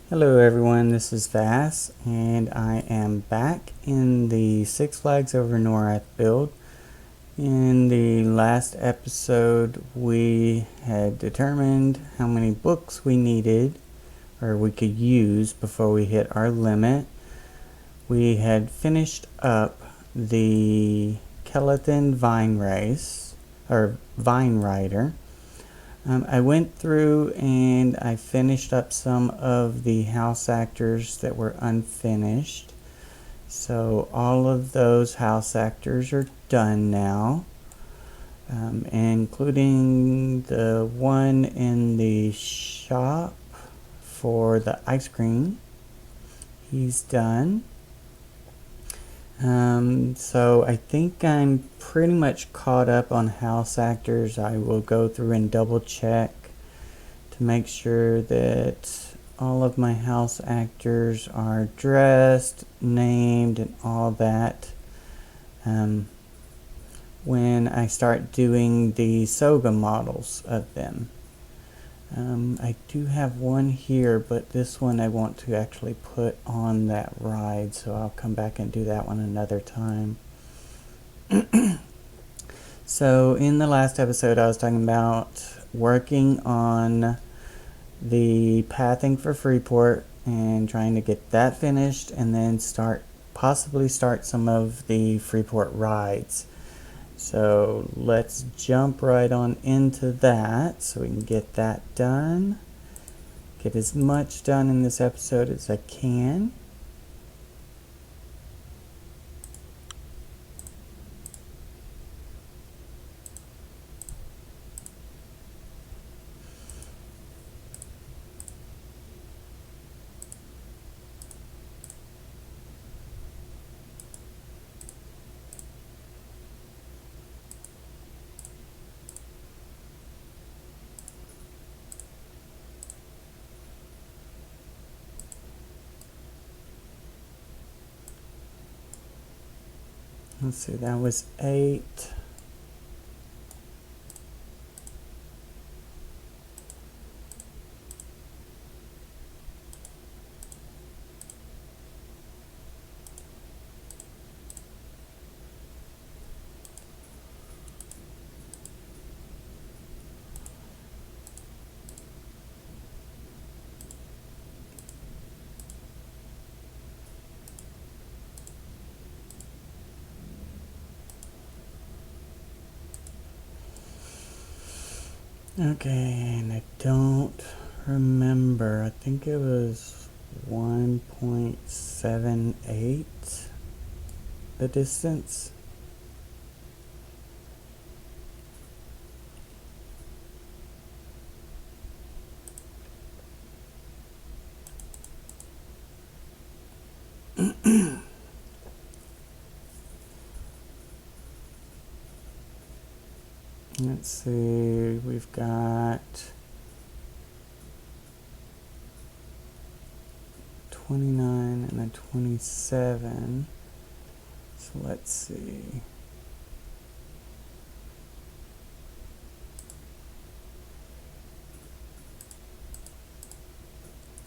Hello everyone, this is Vass, and I am back in the Six Flags Over Norrath build. In the last episode, we had determined how many books we needed, or we could use before we hit our limit. We had finished up the Kelethin Vine Race, or Vine Rider. I went through and I finished up some of the house actors that were unfinished. So all of those house actors are done now, including the one in the shop for the ice cream. He's done. So I think I'm pretty much caught up on house actors. I will go through and double check to make sure that all of my house actors are dressed, named, and all that. When I start doing the Soga models of them. I do have one here, but this one I want to actually put on that ride, so I'll come back and do that one another time. So in the last episode I was talking about working on the pathing for Freeport and trying to get that finished, and then possibly start some of the Freeport rides. So let's jump right on into that so we can get that done. Get as much done in this episode as I can. Let's see, that was 8. Okay, and I don't remember. I think it was 1.78 the distance. Let's see, we've got 29 and a 27. So let's see.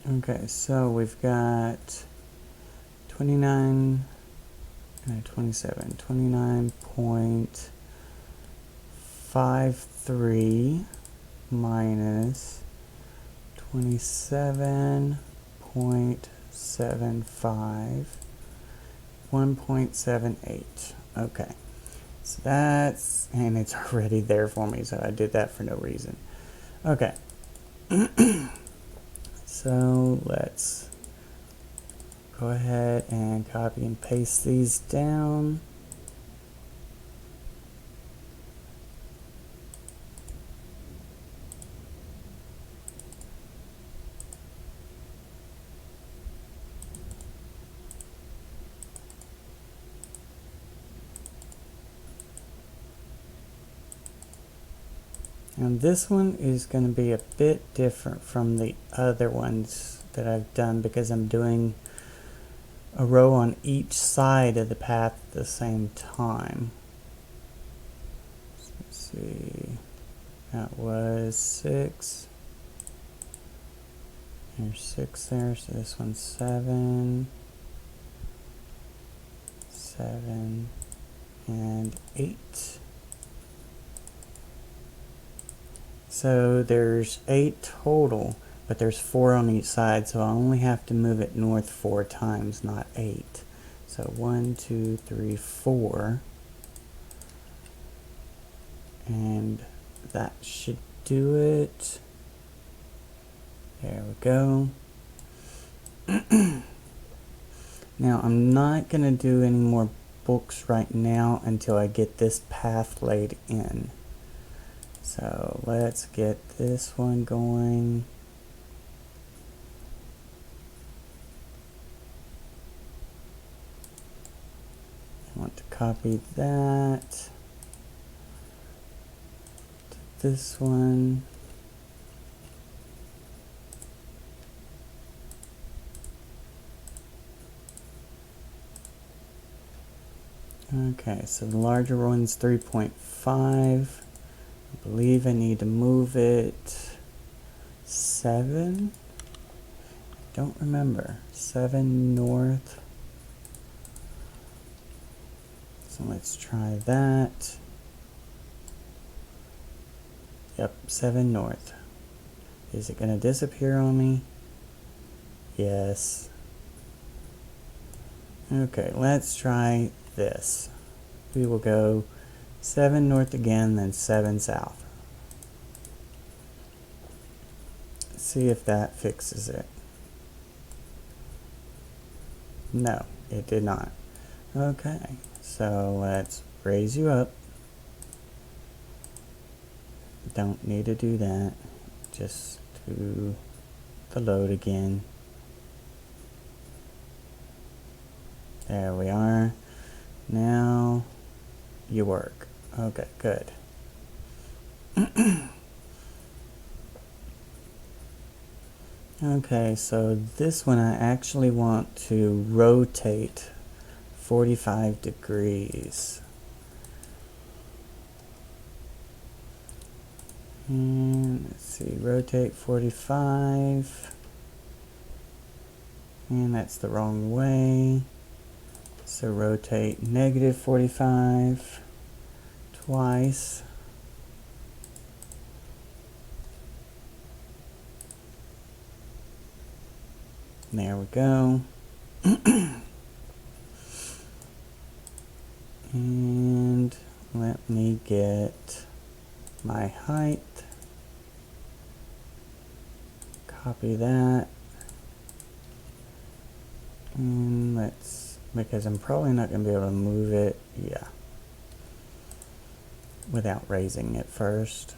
Okay, so we've got 29 and a 27. 29.53 minus 27.75, 1.78. Okay, so that's, and it's already there for me, so I did that for no reason. Okay. So let's go ahead and copy and paste these down. And this one is going to be a bit different from the other ones that I've done because I'm doing a row on each side of the path at the same time. So let's see, that was 6 There's 6 there, so this one's 7, 7, and 8. So there's 8 total, but there's 4 on each side, so I only have to move it north 4 times, not 8. So 1, 2, 3, 4. And that should do it. There we go. Now I'm not going to do any more books right now until I get this path laid in. So let's get this one going. I want to copy that to this one. Okay, so the larger one's 3.5. I believe I need to move it 7. I don't remember. 7 north. So let's try that. Yep, 7 north. Is it going to disappear on me? Yes. Okay, let's try this. We will go 7 north again, then 7 south. See if that fixes it. No, it did not. Okay, so let's raise you up. Don't need to do that. Just do the load again. There we are. Now you work. Okay, good. Okay, so this one I actually want to rotate 45 degrees. And let's see, rotate 45. And that's the wrong way. So rotate negative 45 twice. There we go. And let me get my height. Copy that. And let's, because I'm probably not going to be able to move it, yeah, without raising it first.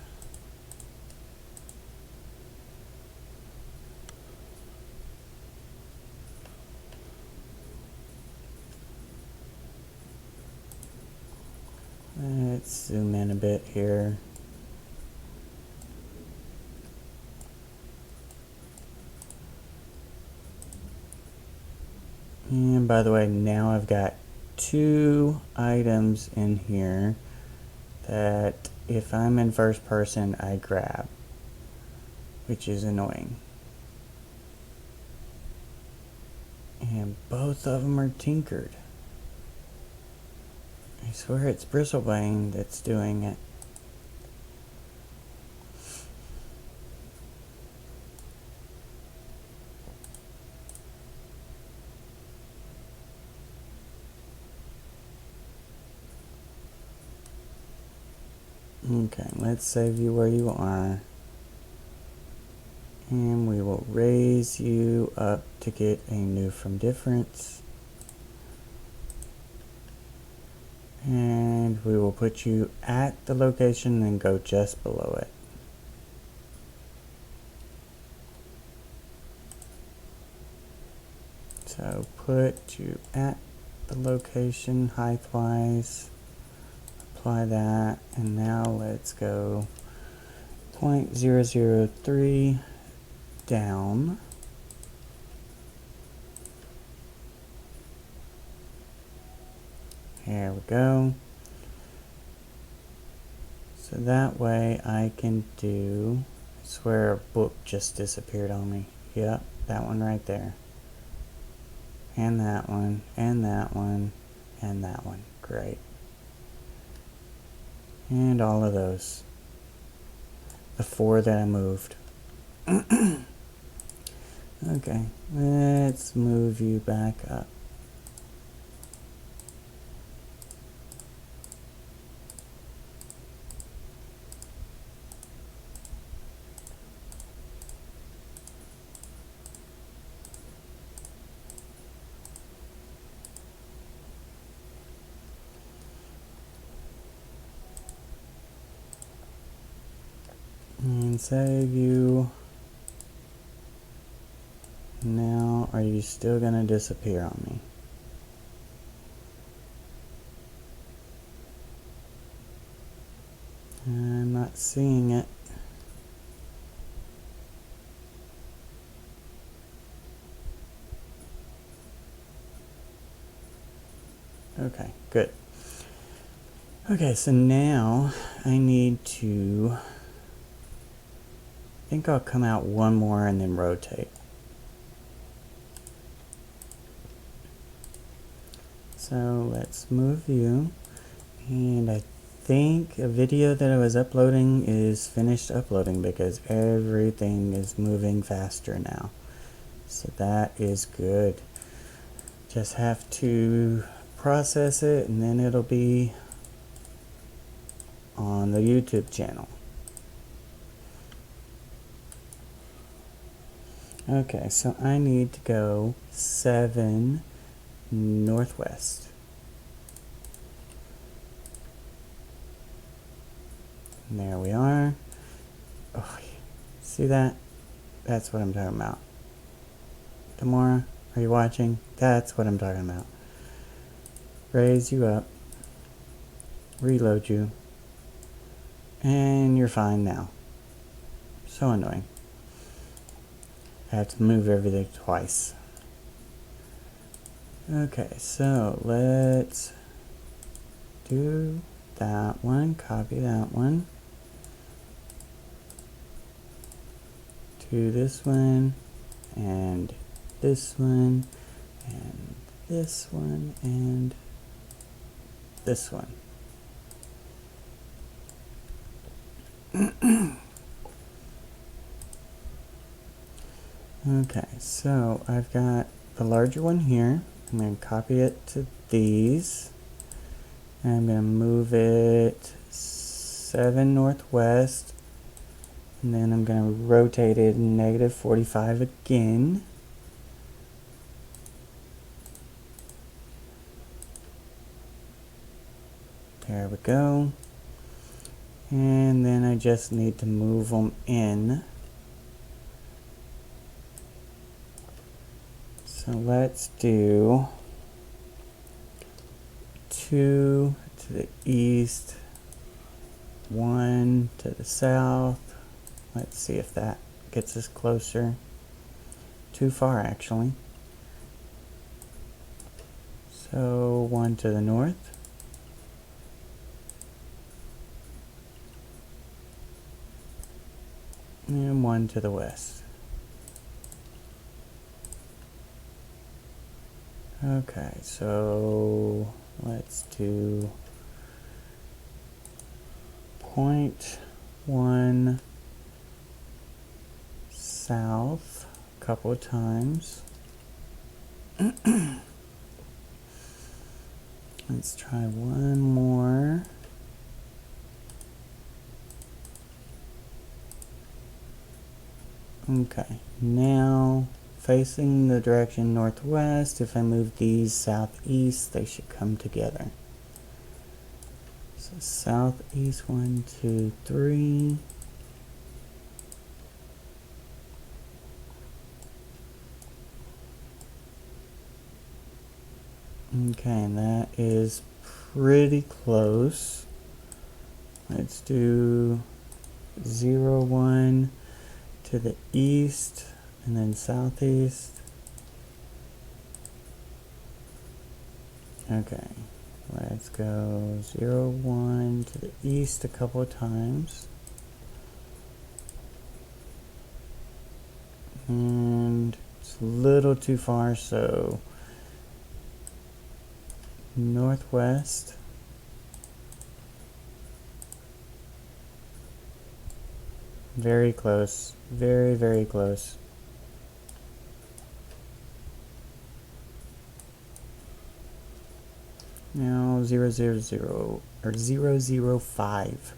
Let's zoom in a bit here. And by the way, now I've got 2 items in here that if I'm in first person, I grab, which is annoying. And both of them are tinkered. I swear it's Bristlebane that's doing it. Okay, let's save you where you are. And we will raise you up to get a new from difference. And we will put you at the location and go just below it. So put you at the location height-wise. Apply that, and now let's go 0.003 down. There we go. So that way I can do, I swear a book just disappeared on me. Yep, that one right there. And that one, and that one, and that one. Great. And all of those. The 4 that I moved. Okay, let's move you back up. And save you. Now, are you still gonna disappear on me? I'm not seeing it. Okay, good. Okay, so now I need to, I think I'll come out one more and then rotate. So let's move you, and I think a video that I was uploading is finished uploading because everything is moving faster now. So that is good. Just have to process it and then it'll be on the YouTube channel. Okay, so I need to go 7 northwest. And there we are. Oh, see that? That's what I'm talking about. Tamara, are you watching? That's what I'm talking about. Raise you up. Reload you. And you're fine now. So annoying. I have to move everything twice. Okay, so let's do that one. Copy that one. To this one. And this one. And this one. And this one. Okay, so I've got the larger one here. I'm going to copy it to these. And I'm going to move it 7 northwest. And then I'm going to rotate it -45 again. There we go. And then I just need to move them in. So let's do 2 to the east, 1 to the south. Let's see if that gets us closer. Too far, actually. So 1 to the north. And 1 to the west. Okay, so let's do 0.1 south a couple of times. Let's try one more. Okay, now facing the direction northwest, if I move these southeast, they should come together. So southeast, 1, 2, 3. Okay, and that is pretty close. Let's do 0, 1 to the east. And then southeast. Okay, let's go 0, 1 to the east a couple of times. And a little too far, so northwest. Very close. Very, very close. Now 0, 0, 0, or 0, 0, 5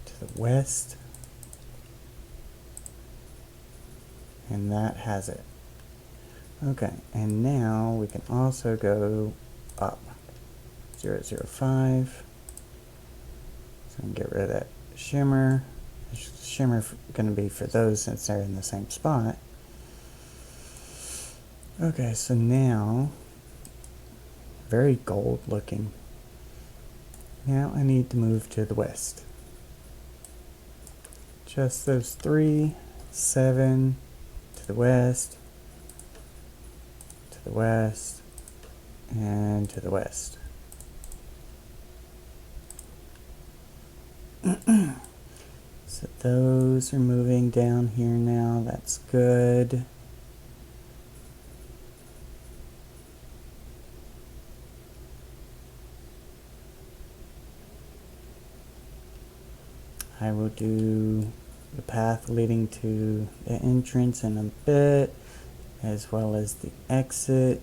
to the west. And that has it. Okay, and now we can also go up. 0, 0, 5. So we can get rid of that shimmer. Shimmer going to be for those since they're in the same spot. Okay, so now, very gold looking. Now I need to move to the west. Just those 3, 7, to the west, and to the west. So those are moving down here now. That's good. I will do the path leading to the entrance in a bit, as well as the exit.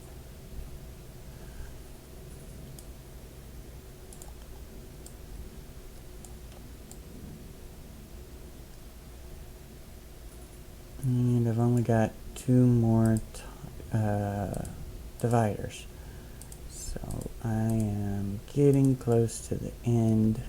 And I've only got 2 more dividers. So I am getting close to the end.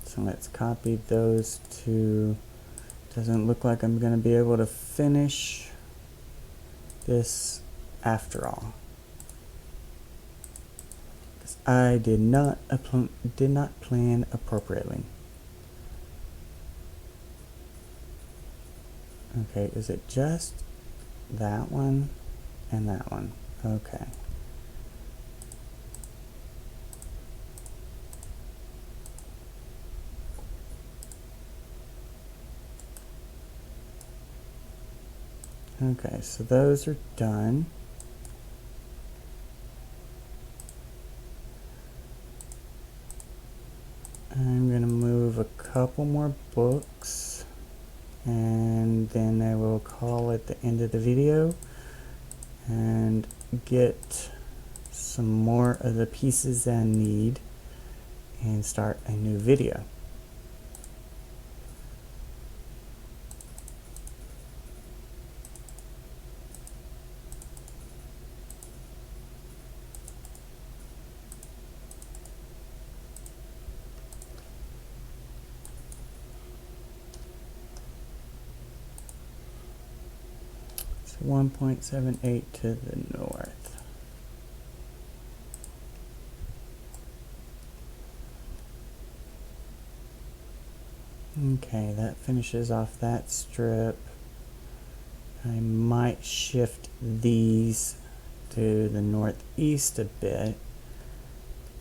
So let's copy those 2. Doesn't look like I'm going to be able to finish this after all, because I did not plan appropriately. Okay, is it just that one and that one? Okay. Okay, so those are done. I'm going to move a couple more books, and then I will call it the end of the video and get some more of the pieces I need and start a new video. So 1.78 to the north. Okay, that finishes off that strip. I might shift these to the northeast a bit.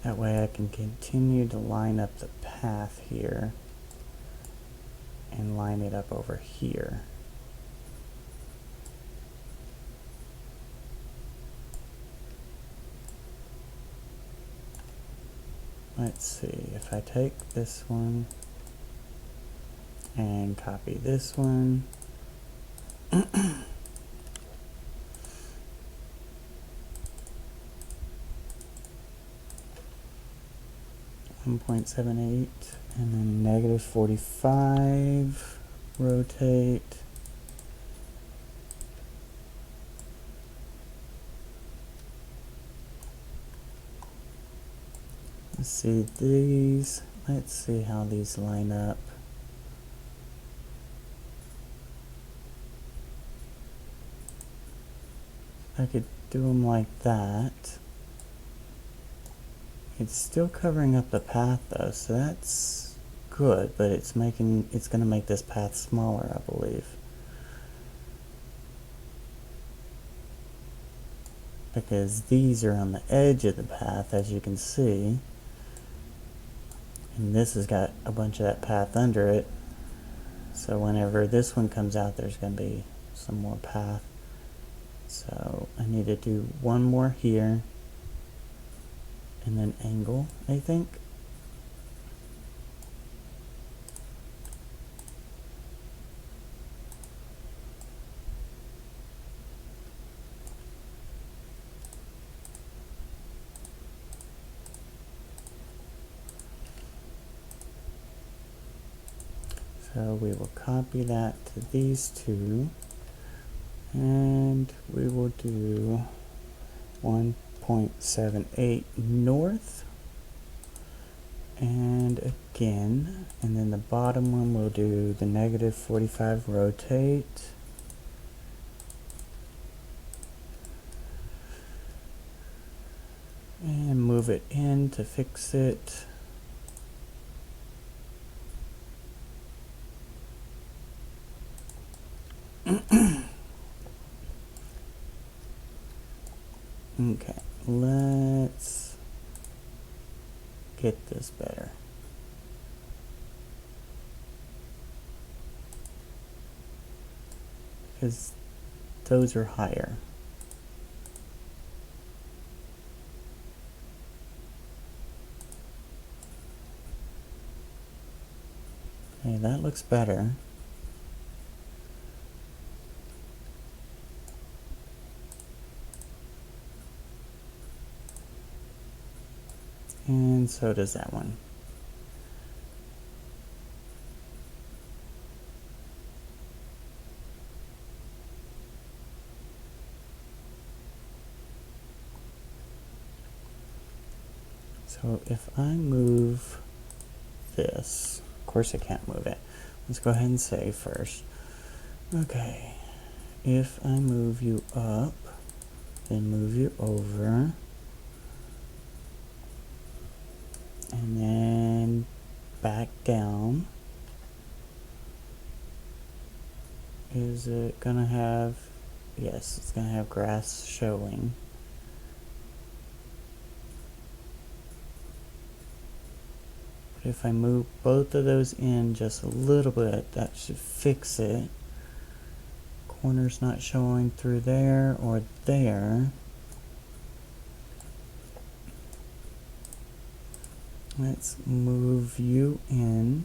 That way I can continue to line up the path here and line it up over here. Let's see, if I take this one and copy this one, 1.78, and then negative 45, rotate. Let's see these. Let's see how these line up. I could do them like that. It's still covering up the path though, so that's good, but it's going to make this path smaller, I believe. because these are on the edge of the path, as you can see. And this has got a bunch of that path under it. So whenever this one comes out, there's going to be some more path. So I need to do one more here. And then angle, I think. So we will copy that to these two, and we will do 1.78 north, and again, and then the bottom one we'll do the -45 rotate. And move it in to fix it. Okay, let's get this better. Because those are higher. Okay, that looks better. And so does that one. So if I move this, of course I can't move it. Let's go ahead and save first. Okay, if I move you up, then move you over, and then back down, is it gonna have, yes, it's gonna have grass showing. But if I move both of those in just a little bit, that should fix it. Corner's not showing through there or there. Let's move you in.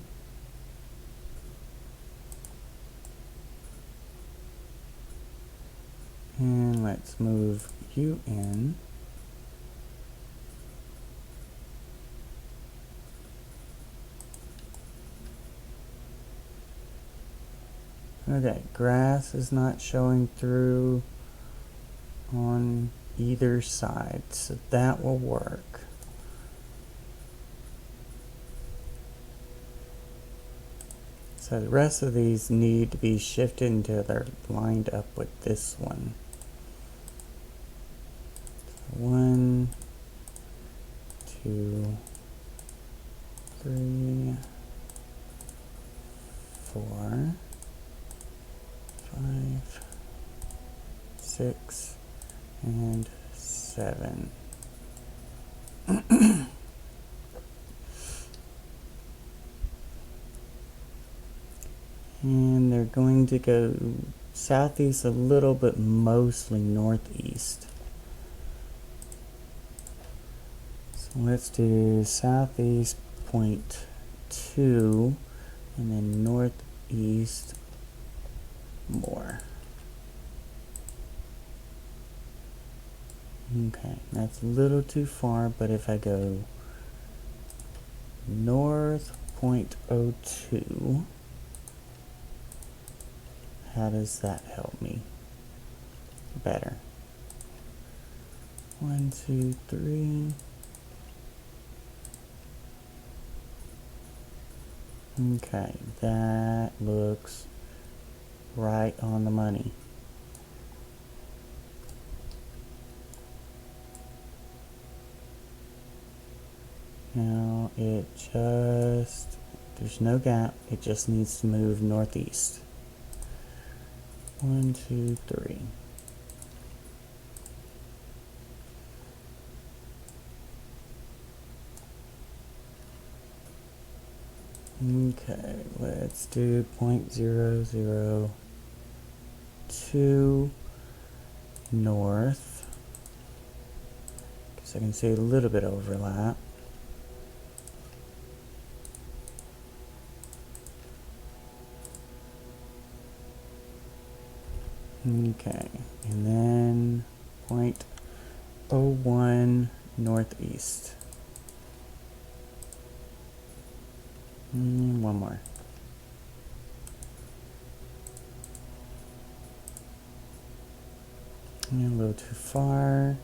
And let's move you in. Okay, grass is not showing through on either side, so that will work. So the rest of these need to be shifted until they're lined up with this one. So 1, 2, 3, 4, 5, 6, and 7. And they're going to go southeast a little, but mostly northeast. So let's do southeast 0.2 and then northeast more. Okay, that's a little too far, but if I go north 0.02, how does that help me? Better. 1, 2, 3. Okay, that looks right on the money. Now it just, there's no gap, it just needs to move northeast. 1, 2, 3. Okay, let's do 0.002 north, because I can see a little bit of overlap. Okay, and then 0.01 northeast. One more. And a little too far.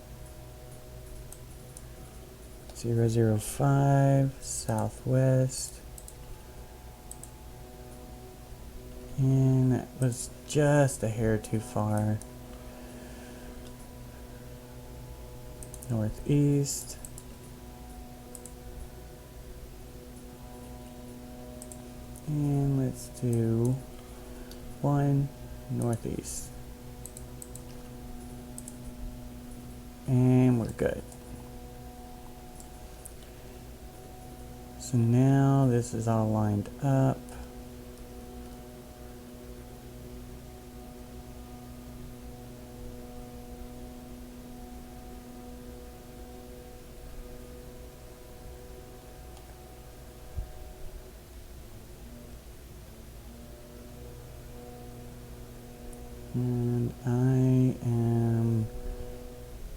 005 southwest. And that was just a hair too far. Northeast. And let's do 1 northeast. And we're good. So now this is all lined up. And I am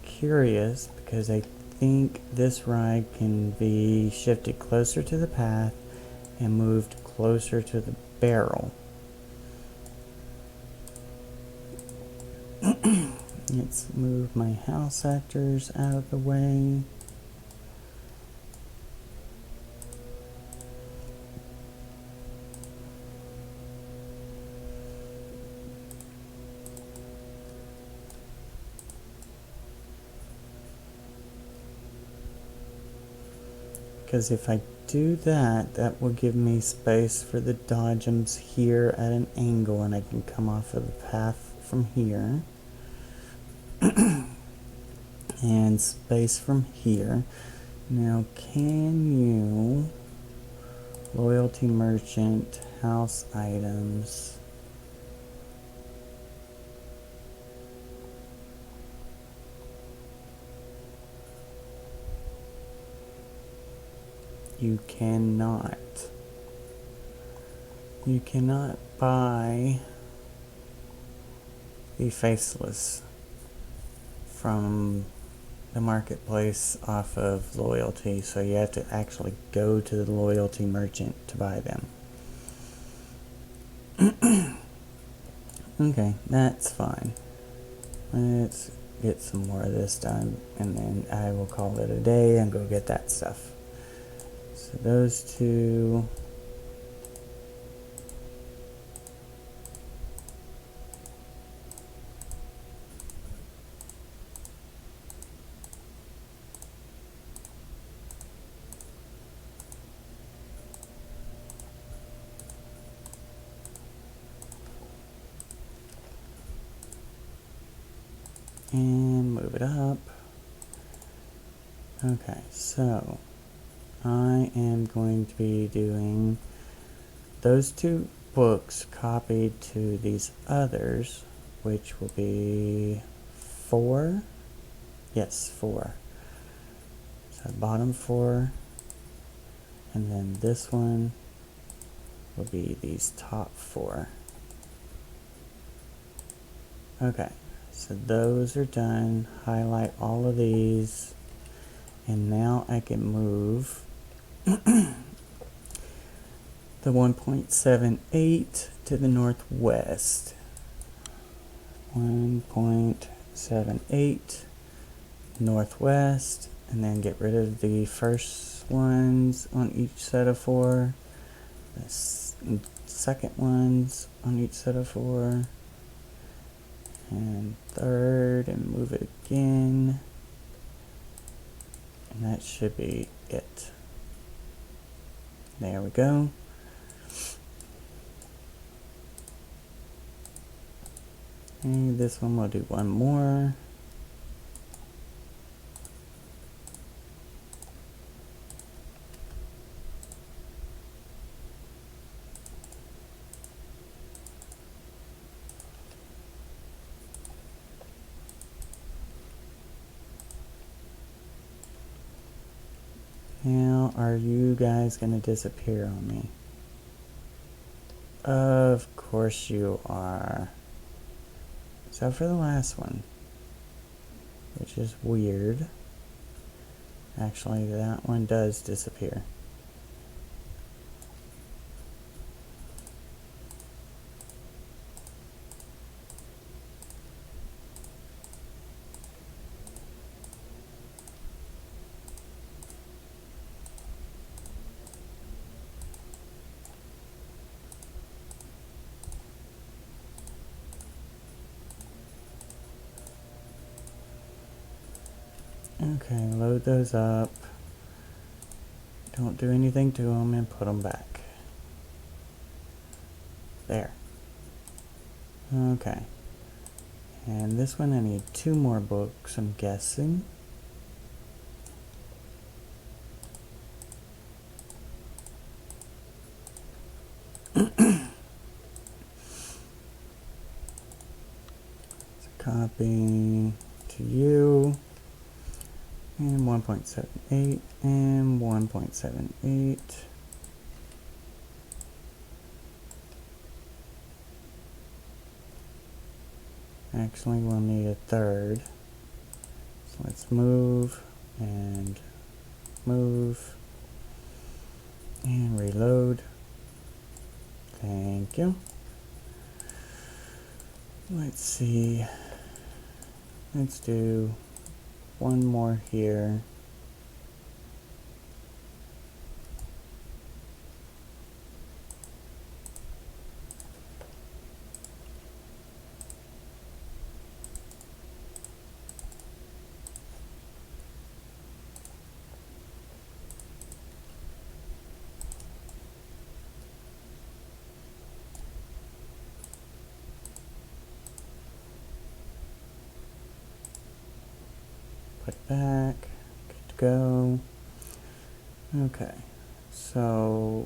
curious because I think this ride can be shifted closer to the path and moved closer to the barrel. Let's move my house actors out of the way. Because if I do that, that will give me space for the dodgems here at an angle, and I can come off of the path from here. And space from here. Now, can you loyalty merchant house items? You cannot. You cannot buy the faceless from the marketplace off of loyalty, so you have to actually go to the loyalty merchant to buy them. Okay, that's fine. Let's get some more of this done, and then I will call it a day and go get that stuff. So those two. And move it up. Okay, so I am going to be doing those two books copied to these others, which will be 4. Yes, 4. So bottom 4, and then this one will be these top 4. Okay, so those are done. Highlight all of these, and now I can move the 1.78 to the northwest. 1.78 northwest, and then get rid of the first ones on each set of 4, the second ones on each set of 4, and third, and move it again, and that should be it. There we go. And this one we'll do one more. are you guys gonna disappear on me? Of course you are. Except for the last one, which is weird. Actually, that one does disappear. Okay, load those up. Don't do anything to them and put them back. There. Okay. And this one I need 2 more books, I'm guessing. So copy to you. And 1.78 and 1.78. Actually, we'll need a third. So let's move and reload. Thank you. Let's see. Let's do one more here. Put it back. Good to go. Okay. So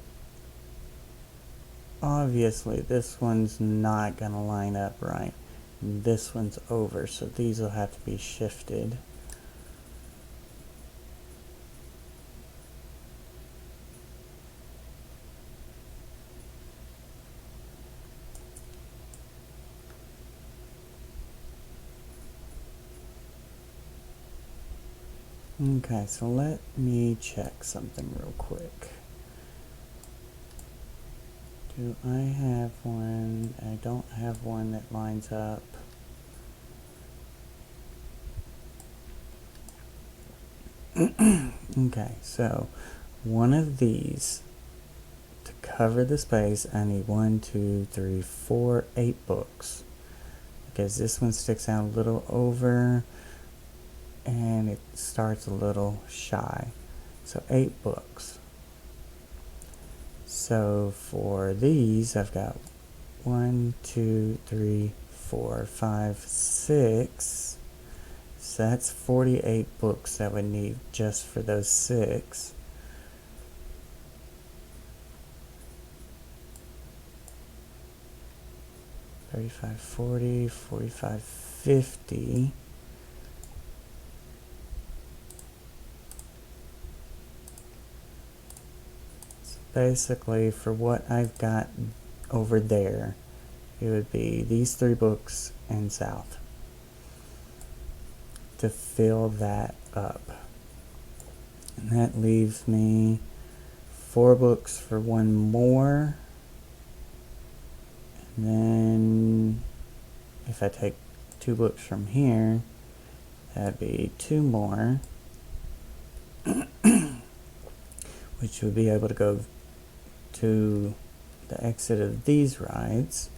obviously this one's not going to line up right. This one's over, so these will have to be shifted. Okay, so let me check something real quick. Do I have one? I don't have one that lines up. Okay, so one of these, to cover the space, I need 1, 2, 3, 4, 8 books. Because this one sticks out a little over and it starts a little shy. So 8 books. So for these, I've got 1, 2, 3, 4, 5, 6. So that's 48 books that would need just for those 6. $35, $40, $45, $50. So basically, for what I've got over there, it would be these 3 books and south to fill that up. And that leaves me 4 books for one more. And then if I take 2 books from here, that'd be 2 more, which would be able to go to the exit of these rides.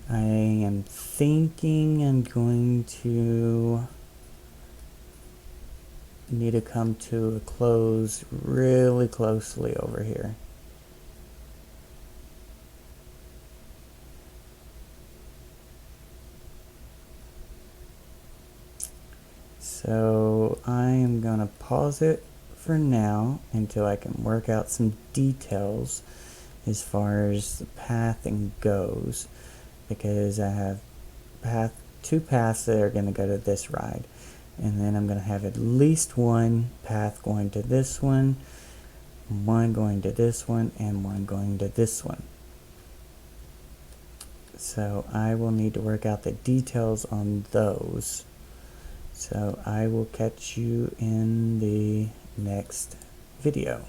I am thinking I'm going to need to come to a close really closely over here. So I am going to pause it for now until I can work out some details as far as the pathing goes, because I have 2 paths that are going to go to this ride. And then I'm going to have at least one path going to this one going to this one, and one going to this one. So I will need to work out the details on those. So I will catch you in the next video.